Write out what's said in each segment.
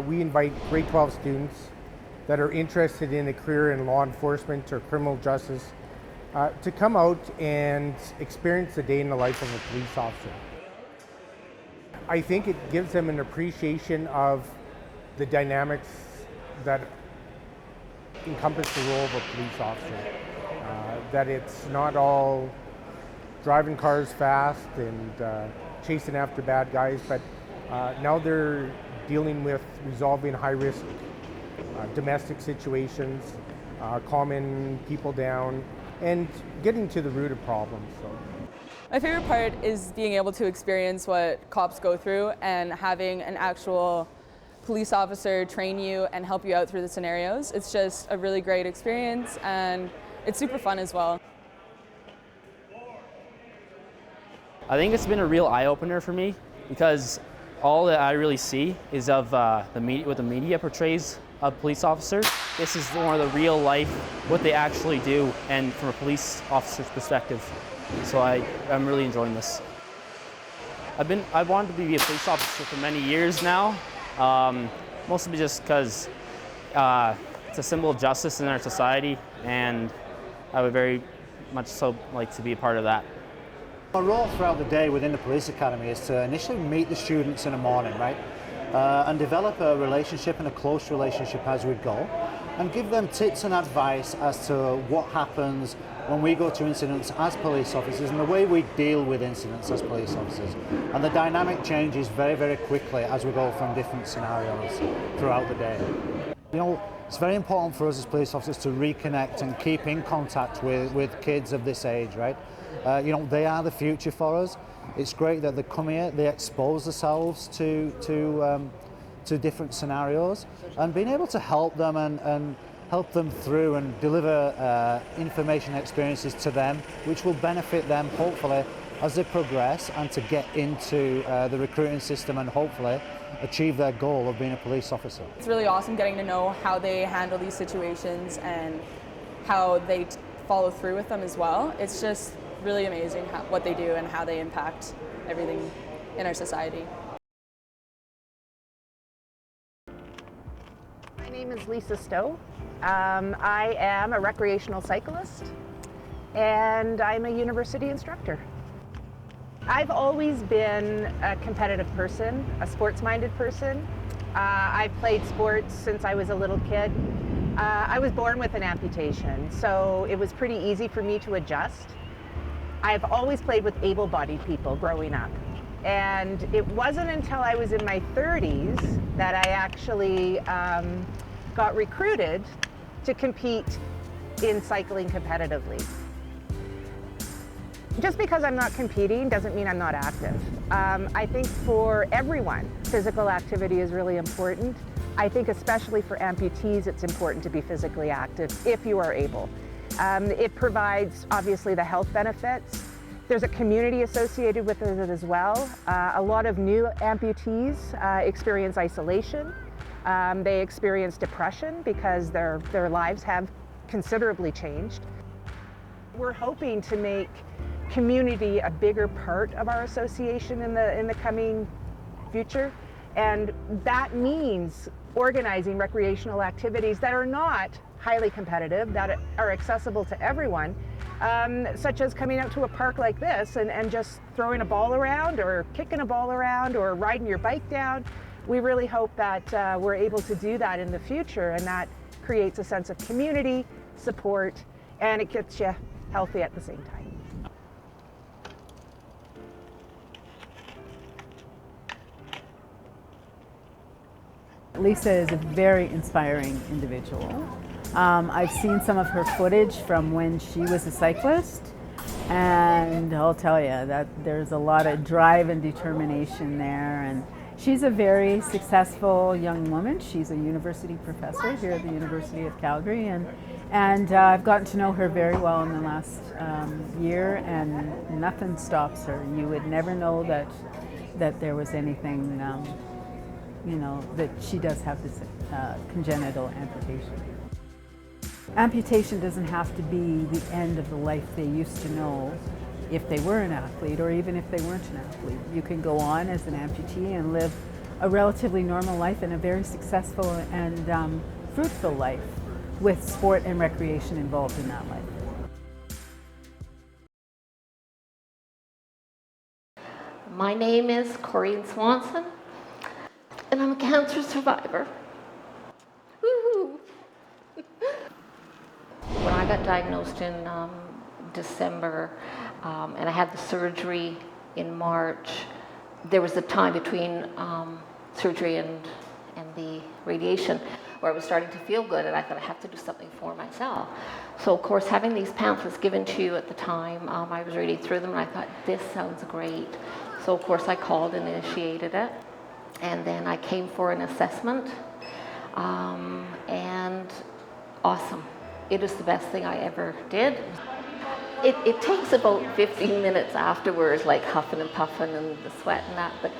We invite grade 12 students that are interested in a career in law enforcement or criminal justice to come out and experience the day in the life of a police officer. I think it gives them an appreciation of the dynamics that encompass the role of a police officer. That it's not all driving cars fast and chasing after bad guys, but now they're dealing with resolving high-risk domestic situations, calming people down, and getting to the root of problems. So. My favorite part is being able to experience what cops go through and having an actual police officer train you and help you out through the scenarios. It's just a really great experience and it's super fun as well. I think it's been a real eye-opener for me because all that I really see is of the media, what the media portrays of police officers. This is more of the real life, what they actually do, and from a police officer's perspective. So I'm really enjoying this. I wanted to be a police officer for many years now, mostly just because it's a symbol of justice in our society, and I would very much so like to be a part of that. Our role throughout the day within the police academy is to initially meet the students in the morning, right? And develop a relationship and a close relationship as we go, and give them tips and advice as to what happens when we go to incidents as police officers and the way we deal with incidents as police officers. And the dynamic changes very, very quickly as we go from different scenarios throughout the day. You know, it's very important for us as police officers to reconnect and keep in contact with kids of this age, right? You know, they are the future for us. It's great that they come here, they expose themselves to different scenarios, and being able to help them and help them through and deliver information experiences to them, which will benefit them hopefully as they progress and to get into the recruiting system and hopefully achieve their goal of being a police officer. It's really awesome getting to know how they handle these situations and how they follow through with them as well. It's just really amazing what they do and how they impact everything in our society. My name is Lisa Stowe. I am a recreational cyclist and I'm a university instructor. I've always been a competitive person, a sports-minded person. I've played sports since I was a little kid. I was born with an amputation, so it was pretty easy for me to adjust. I've always played with able-bodied people growing up. And it wasn't until I was in my 30s that I actually got recruited to compete in cycling competitively. Just because I'm not competing doesn't mean I'm not active. I think for everyone, physical activity is really important. I think especially for amputees, it's important to be physically active if you are able. It provides, obviously, the health benefits. There's a community associated with it as well. A lot of new amputees experience isolation. They experience depression because their lives have considerably changed. We're hoping to make community a bigger part of our association in the coming future, and that means organizing recreational activities that are not highly competitive, that are accessible to everyone, such as coming out to a park like this and just throwing a ball around or kicking a ball around or riding your bike down. We really hope that we're able to do that in the future, and that creates a sense of community, support, and it gets you healthy at the same time. Lisa is a very inspiring individual. I've seen some of her footage from when she was a cyclist, and I'll tell you that there's a lot of drive and determination there. And she's a very successful young woman. She's a university professor here at the University of Calgary, and I've gotten to know her very well in the last year, and nothing stops her. You would never know that there was anything, you know, that she does have this congenital amputation. Amputation doesn't have to be the end of the life they used to know. if they were an athlete or even if they weren't an athlete. You can go on as an amputee and live a relatively normal life and a very successful and fruitful life with sport and recreation involved in that life. My name is Corinne Swanson, and I'm a cancer survivor. Woo-hoo. When I got diagnosed in December, and I had the surgery in March, there was a time between surgery and the radiation where I was starting to feel good, and I thought I have to do something for myself. So of course, having these pamphlets given to you at the time, I was reading through them and I thought, this sounds great. So of course I called and initiated it, and then I came for an assessment, and awesome. It is the best thing I ever did. It takes about 15 minutes afterwards, like huffing and puffing and the sweat and that, but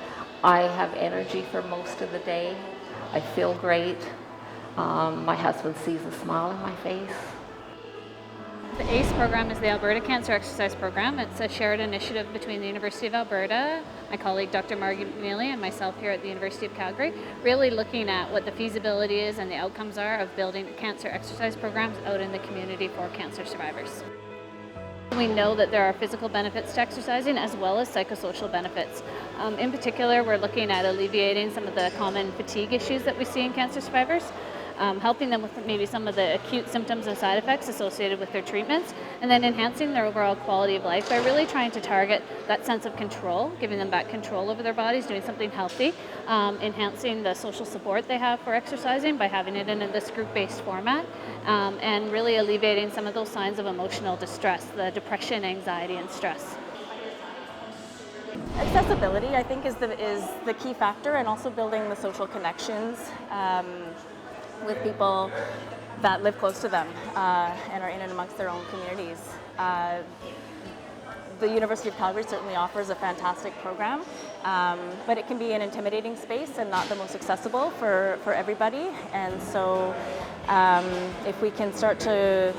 I have energy for most of the day. I feel great. My husband sees a smile on my face. The ACE program is the Alberta Cancer Exercise Program. It's a shared initiative between the University of Alberta, my colleague Dr. Margaret Neely, and myself here at the University of Calgary, really looking at what the feasibility is and the outcomes are of building cancer exercise programs out in the community for cancer survivors. We know that there are physical benefits to exercising as well as psychosocial benefits. In particular, we're looking at alleviating some of the common fatigue issues that we see in cancer survivors, helping them with maybe some of the acute symptoms and side effects associated with their treatments, and then enhancing their overall quality of life by really trying to target that sense of control, giving them back control over their bodies, doing something healthy, enhancing the social support they have for exercising by having it in this group-based format, and really alleviating some of those signs of emotional distress, the depression, anxiety, and stress. Accessibility, I think, is the key factor, and also building the social connections with people that live close to them and are in and amongst their own communities. The University of Calgary certainly offers a fantastic program, but it can be an intimidating space and not the most accessible for everybody. And so if we can start to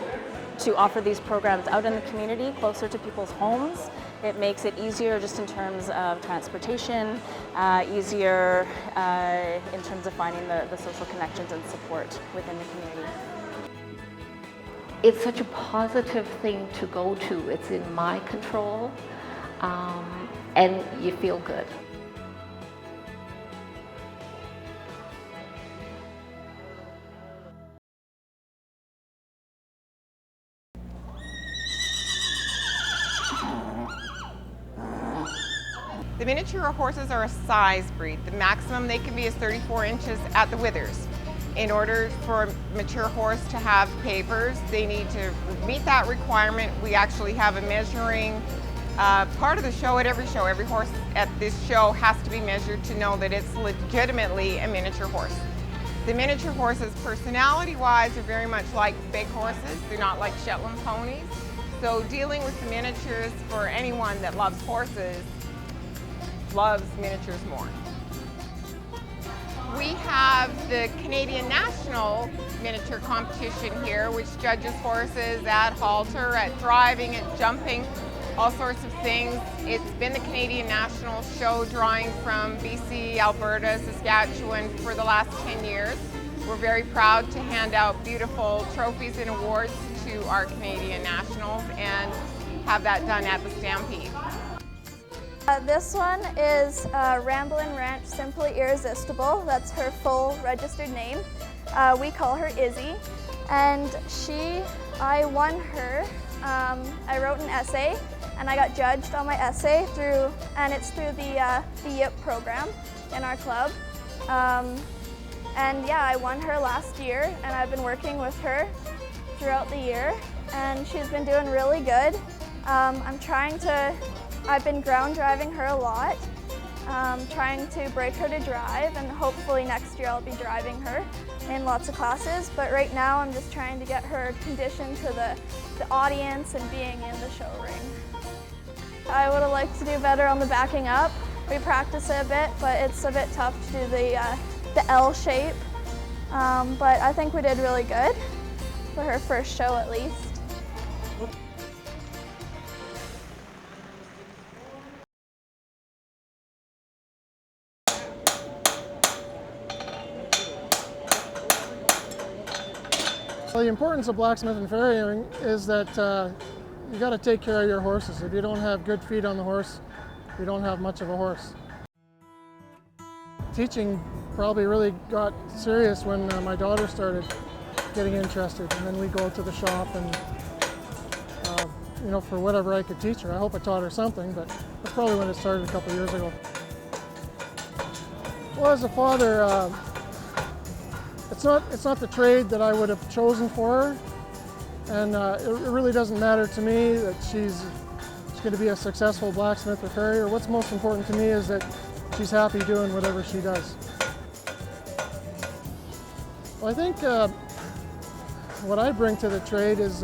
offer these programs out in the community, closer to people's homes, it makes it easier just in terms of transportation, easier in terms of finding the social connections and support within the community. It's such a positive thing to go to. It's in my control, and you feel good. The miniature horses are a size breed. The maximum they can be is 34 inches at the withers. In order for a mature horse to have papers, they need to meet that requirement. We actually have a measuring part of the show at every show. Every horse at this show has to be measured to know that it's legitimately a miniature horse. The miniature horses, personality-wise, are very much like big horses. They're not like Shetland ponies. So dealing with the miniatures, for anyone that loves horses, loves miniatures more. We have the Canadian National Miniature Competition here, which judges horses at halter, at driving, at jumping, all sorts of things. It's been the Canadian National show drawing from BC, Alberta, Saskatchewan for the last 10 years. We're very proud to hand out beautiful trophies and awards to our Canadian Nationals and have that done at the Stampede. This one is Ramblin' Ranch Simply Irresistible. That's her full registered name. We call her Izzy, and I won her. I wrote an essay, and I got judged on my essay and it's through the YIP program in our club. And yeah, I won her last year, and I've been working with her throughout the year, and she's been doing really good. I've been ground driving her a lot, trying to break her to drive, and hopefully next year I'll be driving her in lots of classes. But right now I'm just trying to get her conditioned to the audience and being in the show ring. I would have liked to do better on the backing up. We practice it a bit, but it's a bit tough to do the L shape. But I think we did really good for her first show at least. Well, the importance of blacksmith and farriering is that you got to take care of your horses. If you don't have good feed on the horse, you don't have much of a horse. Teaching probably really got serious when my daughter started getting interested, and then we go to the shop and you know, for whatever I could teach her. I hope I taught her something, but that's probably when it started a couple years ago. Well, as a father, it's not the trade that I would have chosen for her, and it really doesn't matter to me that she's going to be a successful blacksmith or farrier. What's most important to me is that she's happy doing whatever she does. Well, I think what I bring to the trade is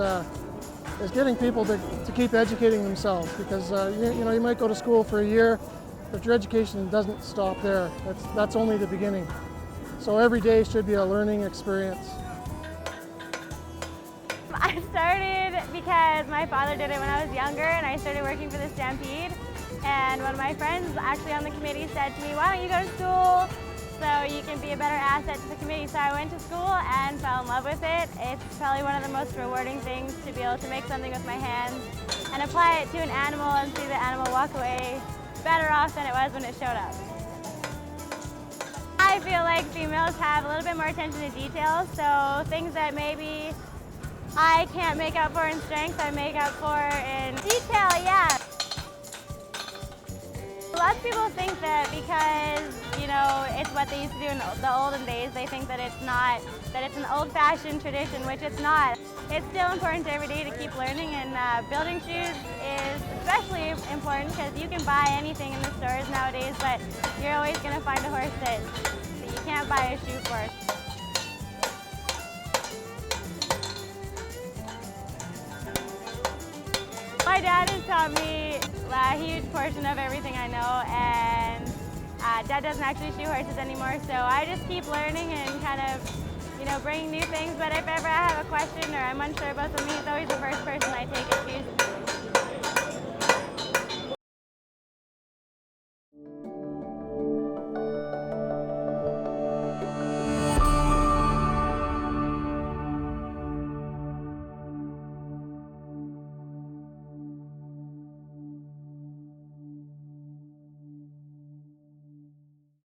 getting people to keep educating themselves, because you know, you might go to school for a year, but your education doesn't stop there. That's only the beginning. So every day should be a learning experience. I started because my father did it when I was younger, and I started working for the Stampede. And one of my friends actually on the committee said to me, why don't you go to school so you can be a better asset to the committee? So I went to school and fell in love with it. It's probably one of the most rewarding things to be able to make something with my hands and apply it to an animal and see the animal walk away better off than it was when it showed up. I feel like females have a little bit more attention to detail, so things that maybe I can't make up for in strength, I make up for in detail, yeah. Lots of people think that because, you know, it's what they used to do in the olden days, they think that it's not, that it's an old-fashioned tradition, which it's not. It's still important every day to keep learning, and building shoes is especially important because you can buy anything in the stores nowadays, but you're always going to find a horse that you can't buy a shoe for. My dad has taught me a huge portion of everything I know, and Dad doesn't actually shoe horses anymore, so I just keep learning and kind of, you know, bringing new things. But if ever I have a question or I'm unsure about something, he's always the first person I take it to.